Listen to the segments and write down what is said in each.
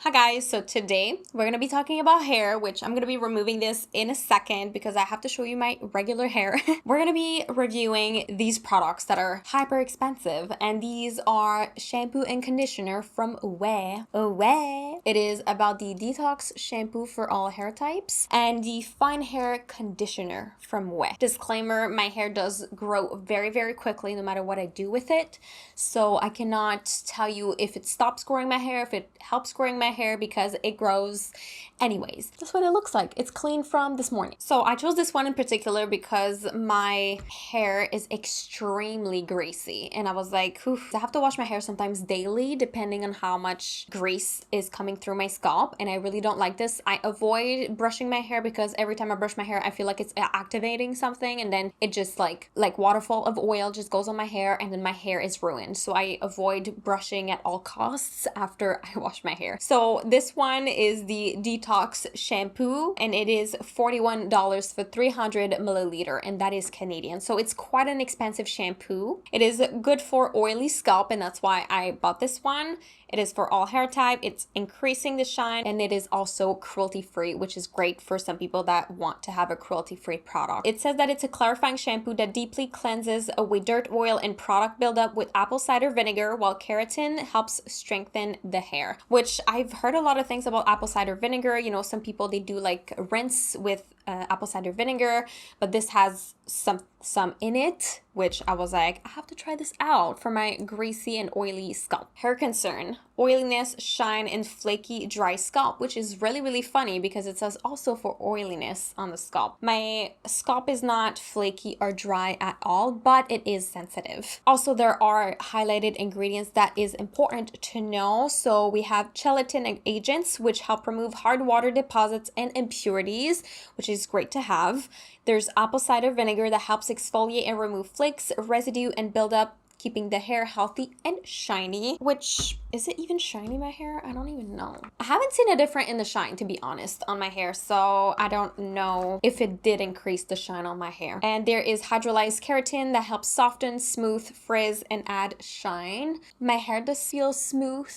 Hi guys, so today we're going to be talking about hair, which I'm going to be removing this in a second because I have to show you my regular hair. We're going to be reviewing these products that are hyper expensive, and these are shampoo and conditioner from Ouai. It is about the Detox Shampoo for all hair types and the Fine Hair Conditioner from Ouai. Disclaimer, my hair does grow very quickly no matter what I do with it, so I cannot tell you if it stops growing my hair, if it helps growing my hair, because it grows anyways. That's what it looks like. It's clean from this morning. So I chose this one in particular because my hair is extremely greasy, and I was like, I have to wash my hair sometimes daily depending on how much grease is coming through my scalp, and I really don't like this. I avoid brushing my hair because every time I brush my hair I feel like it's activating something, and then it just like waterfall of oil just goes on my hair, and then my hair is ruined. So I avoid brushing at all costs after I wash my hair. So this one is the Detox Shampoo, and it is $41 for 300 milliliter, and that is Canadian. So it's quite an expensive shampoo. It is good for oily scalp, and that's why I bought this one. It is for all hair type. It's increasing the shine, and it is also cruelty-free, which is great for some people that want to have a cruelty-free product. It says that it's a clarifying shampoo that deeply cleanses away dirt, oil, and product buildup with apple cider vinegar, while keratin helps strengthen the hair, which I've heard a lot of things about apple cider vinegar. You know, some people, they do like a rinse with apple cider vinegar, but this has some in it, which I was like, I have to try this out for my greasy and oily scalp. Hair concern: oiliness, shine, and flaky dry scalp, which is really funny because it says also for oiliness on the scalp. My scalp is not flaky or dry at all, but it is sensitive. Also, there are highlighted ingredients that is important to know. So we have gelatin agents, which help remove hard water deposits and impurities, which is great to have. There's apple cider vinegar that helps exfoliate and remove flakes, residue, and buildup, keeping the hair healthy and shiny. Which, is it even shiny, my hair? I don't even know. I haven't seen a difference in the shine, to be honest, on my hair, so I don't know if it did increase the shine on my hair. And there is hydrolyzed keratin that helps soften, smooth, frizz, and add shine. My hair does feel smooth,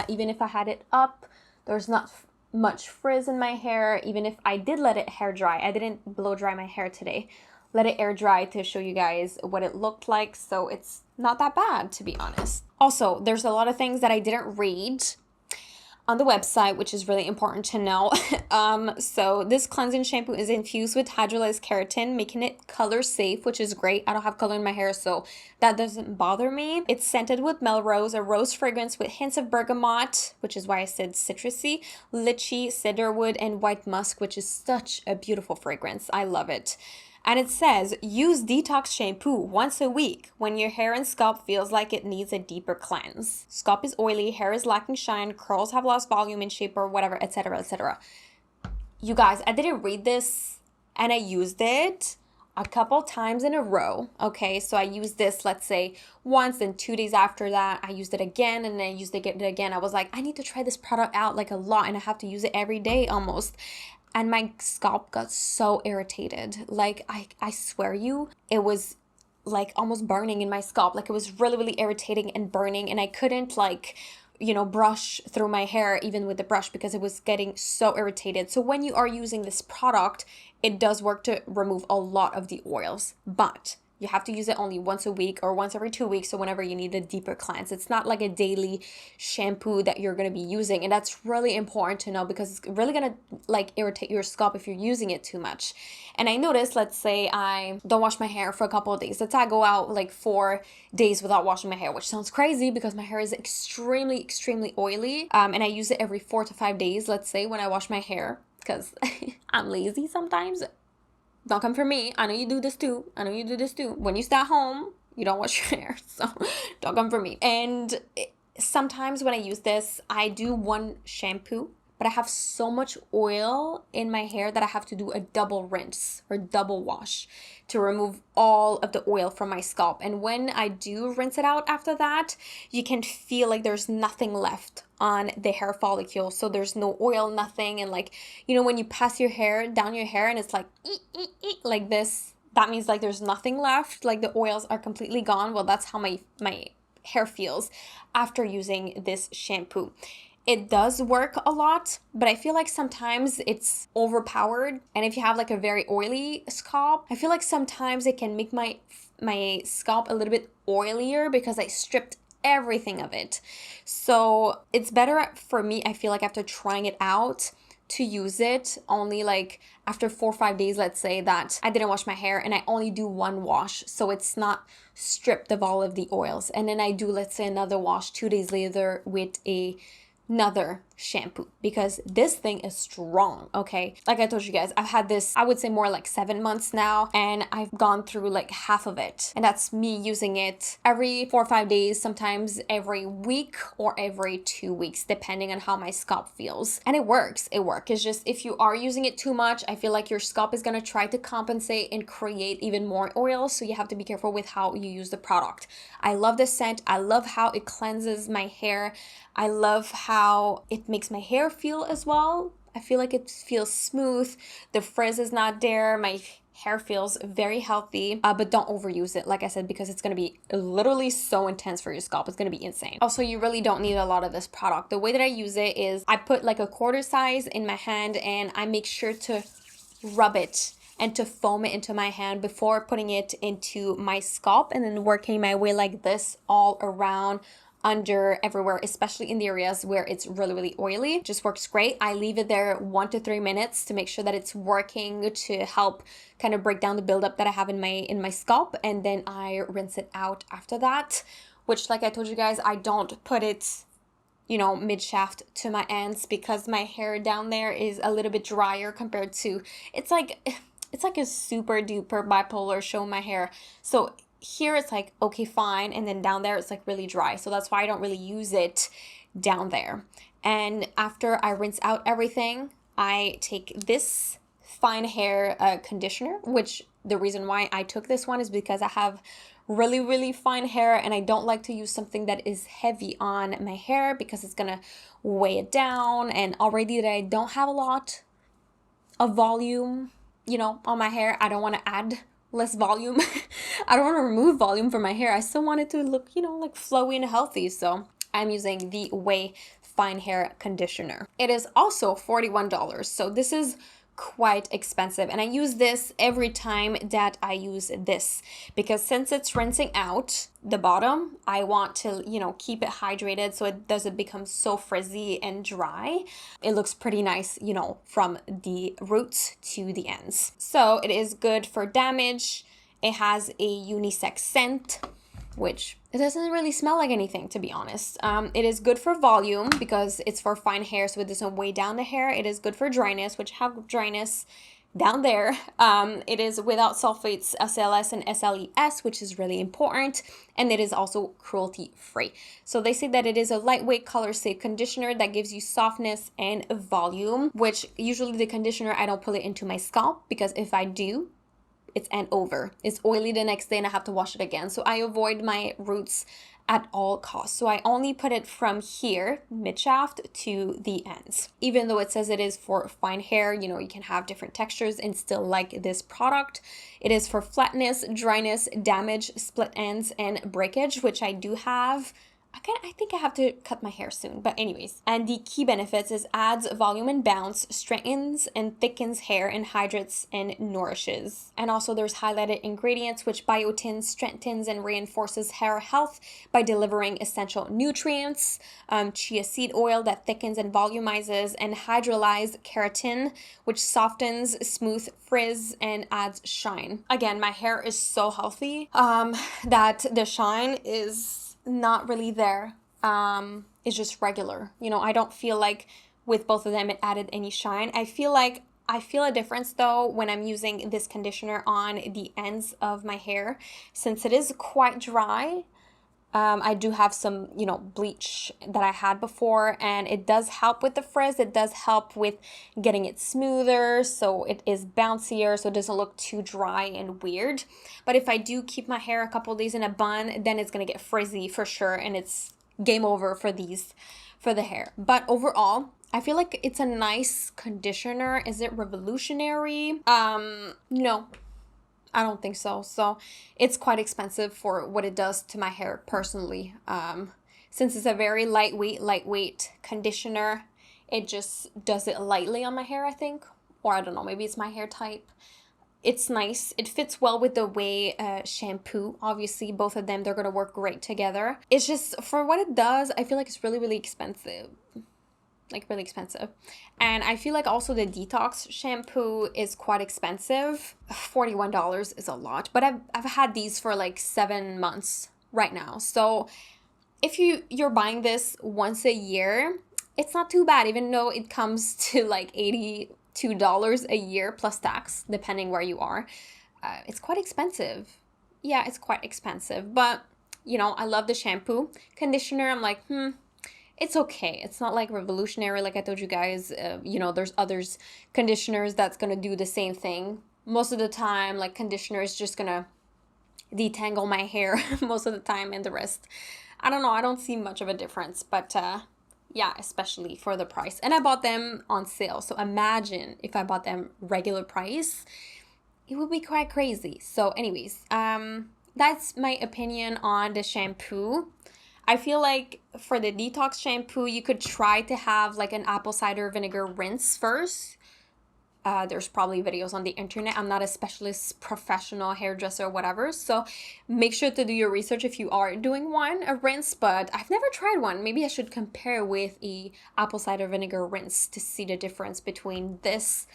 even if I had it up. There's not much frizz in my hair, even if I did let it hair dry. I didn't blow dry my hair today. Let it air dry to show you guys what it looked like, so it's not that bad, to be honest. Also, there's a lot of things that I didn't read on the website, which is really important to know. So this cleansing shampoo is infused with hydrolyzed keratin, making it color safe, which is great. I don't have color in my hair, so that doesn't bother me. It's scented with Melrose, a rose fragrance with hints of bergamot, which is why I said citrusy, lychee, cedarwood, and white musk, which is such a beautiful fragrance. I love it. And it says, use detox shampoo once a week when your hair and scalp feels like it needs a deeper cleanse. Scalp is oily, hair is lacking shine, curls have lost volume and shape or whatever, etc, etc. You guys, I didn't read this, and I used it a couple times in a row. Okay, so I used this, let's say, once, and 2 days after that I used it again, and then I used it again. I was like, I need to try this product out like a lot, and I have to use it every day almost. And my scalp got so irritated. Like, I swear you, it was like almost burning in my scalp. Like, it was really irritating and burning, and I couldn't like, you know, brush through my hair even with the brush because it was getting so irritated. So when you are using this product, it does work to remove a lot of the oils, but you have to use it only once a week or once every 2 weeks, so whenever you need a deeper cleanse. It's not like a daily shampoo that you're going to be using, and that's really important to know because it's really going to like irritate your scalp if you're using it too much. And I noticed, let's say I don't wash my hair for a couple of days. Let's say I go out like 4 days without washing my hair, which sounds crazy because my hair is extremely oily, and I use it every 4 to 5 days, let's say, when I wash my hair, because I'm lazy sometimes. Don't come for me. I know you do this too. When you stay at home, you don't wash your hair, so don't come for me. And sometimes when I use this, I do one shampoo, but I have so much oil in my hair that I have to do a double rinse or double wash to remove all of the oil from my scalp. And when I do rinse it out after that, you can feel like there's nothing left on the hair follicle. So there's no oil, nothing. And like, you know, when you pass your hair down your hair and it's like like this, that means like there's nothing left, like the oils are completely gone. Well, that's how my hair feels after using this shampoo. it does work a lot, but I feel like sometimes it's overpowered. And if you have like a very oily scalp, I feel like sometimes it can make my scalp a little bit oilier because I stripped everything of it. So it's better for me, I feel like, after trying it out, to use it only like after 4 or 5 days. Let's say that I didn't wash my hair and I only do one wash, so it's not stripped of all of the oils, and then I do, let's say, another wash 2 days later with another shampoo, because this thing is strong. Okay, like I told you guys, I've had this, I would say, more like 7 months now, and I've gone through like half of it, and that's me using it every 4 or 5 days, sometimes every week or every 2 weeks, depending on how my scalp feels. And it works. It's just, if you are using it too much, I feel like your scalp is gonna try to compensate and create even more oil, so you have to be careful with how you use the product. I love the scent. I love how it cleanses my hair. I love how it makes my hair feel as well. I feel like it feels smooth. The frizz is not there. My hair feels very healthy, but don't overuse it, like I said, because it's going to be literally so intense for your scalp. It's going to be insane. Also, you really don't need a lot of this product. The way that I use it is I put like a quarter size in my hand, and I make sure to rub it and to foam it into my hand before putting it into my scalp, and then working my way like this all around, under, everywhere, especially in the areas where it's really, really oily. Just works great. I leave it there 1 to 3 minutes to make sure that it's working, to help kind of break down the buildup that I have in my scalp, and then I rinse it out after that, which, like I told you guys, I don't put it, you know, mid shaft to my ends, because my hair down there is a little bit drier compared to, it's like a super duper bipolar show, my hair. So here it's like, okay, fine, and then down there it's like really dry. So that's why I don't really use it down there. And after I rinse out everything, I take this fine hair conditioner, which the reason why I took this one is because I have really, really fine hair, and I don't like to use something that is heavy on my hair because it's gonna weigh it down. And already that I don't have a lot of volume, you know, on my hair, I don't want to add less volume. I don't want to remove volume from my hair. I still want it to look, you know, like flowy and healthy. So I'm using the Ouai Fine Hair Conditioner. It is also $41. So this is quite expensive, and I use this every time that I use this, because since it's rinsing out the bottom, I want to, you know, keep it hydrated so it doesn't become so frizzy and dry. It looks pretty nice, you know, from the roots to the ends. So it is good for damage. It has a unisex scent, which it doesn't really smell like anything, to be honest. It is good for volume because it's for fine hair, so it doesn't weigh down the hair. It is good for dryness, which have dryness down there. It is without sulfates, SLS and SLES, which is really important, and it is also cruelty free. So they say that it is a lightweight, color safe conditioner that gives you softness and volume, which usually the conditioner, I don't put it into my scalp, because if I do, it's over. It's oily the next day and I have to wash it again. So I avoid my roots at all costs. So I only put it from here, mid shaft, to the ends. Even though it says it is for fine hair, you know, you can have different textures and still like this product. It is for flatness, dryness, damage, split ends, and breakage, which I do have. I think I have to cut my hair soon, but anyways. And the key benefits is adds volume and bounce, strengthens and thickens hair, and hydrates and nourishes. And also there's highlighted ingredients, which biotins, strengthens and reinforces hair health by delivering essential nutrients, chia seed oil that thickens and volumizes, and hydrolyzed keratin, which softens, smooth frizz, and adds shine. Again, my hair is so healthy that the shine is not really there. It's just regular. You know, I don't feel like with both of them it added any shine. I feel a difference though when I'm using this conditioner on the ends of my hair, since it is quite dry. I do have some, you know, bleach that I had before, and it does help with the frizz. It does help with getting it smoother, so it is bouncier, so it doesn't look too dry and weird. But if I do keep my hair a couple days in a bun, then it's gonna get frizzy for sure, and it's game over for the hair. But overall, I feel like it's a nice conditioner. Is it revolutionary? No. I don't think so. So it's quite expensive for what it does to my hair personally. Since it's a very lightweight conditioner, it just does it lightly on my hair, I think. Or I don't know, maybe it's my hair type. It's nice. It fits well with the Ouai shampoo. Obviously, both of them, they're going to work great together. It's just, for what it does, I feel like it's really expensive. Like, really expensive. And I feel like also the Detox shampoo is quite expensive. $41 is a lot. But I've had these for like 7 months right now. So if you're buying this once a year, it's not too bad, even though it comes to like $82 a year plus tax, depending where you are. It's quite expensive. Yeah, it's quite expensive. But, you know, I love the shampoo. Conditioner, I'm like, it's okay. It's not like revolutionary, like I told you guys. You know, there's others conditioners that's going to do the same thing. Most of the time, like, conditioner is just going to detangle my hair most of the time, and the rest, I don't know. I don't see much of a difference. But, yeah, especially for the price. And I bought them on sale. So imagine if I bought them regular price, it would be quite crazy. So anyways, that's my opinion on the shampoo. I feel like for the detox shampoo, you could try to have like an apple cider vinegar rinse first. There's probably videos on the internet. I'm not a specialist, professional hairdresser or whatever. So make sure to do your research if you are doing a rinse. But I've never tried one. Maybe I should compare with a apple cider vinegar rinse to see the difference between this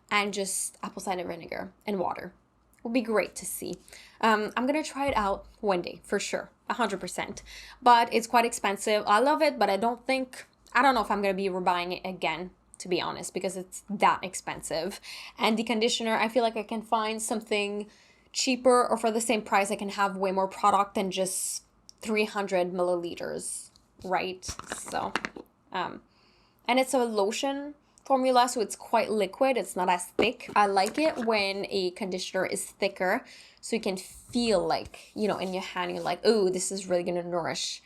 and just apple cider vinegar and water. It would be great to see. I'm going to try it out one day for sure, 100%. But it's quite expensive. I love it, but I don't know if I'm going to be rebuying it again, to be honest, because it's that expensive. And the conditioner, I feel like I can find something cheaper, or for the same price, I can have way more product than just 300 milliliters, right? So, and it's a lotion formula, so it's quite liquid. It's not as thick. I like it when a conditioner is thicker, so you can feel like, you know, in your hand, you're like, oh, this is really gonna nourish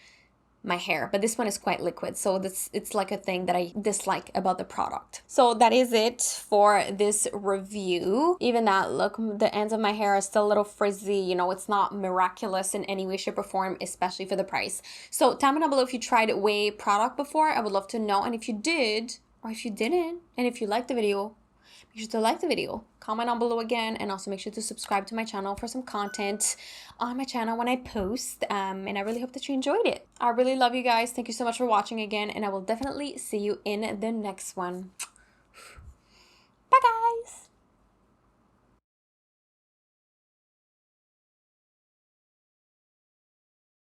my hair. But this one is quite liquid, so it's like a thing that I dislike about the product. So that is it for this review. Even that, look, the ends of my hair are still a little frizzy. You know, it's not miraculous in any way, shape, or form, especially for the price. So tell me down below if you tried Ouai product before. I would love to know. And if you did, or if you didn't, and if you liked the video, make sure to like the video, comment down below again, and also make sure to subscribe to my channel for some content on my channel when I post. And I really hope that you enjoyed it. I really love you guys. Thank you so much for watching again, and I will definitely see you in the next one. Bye, guys.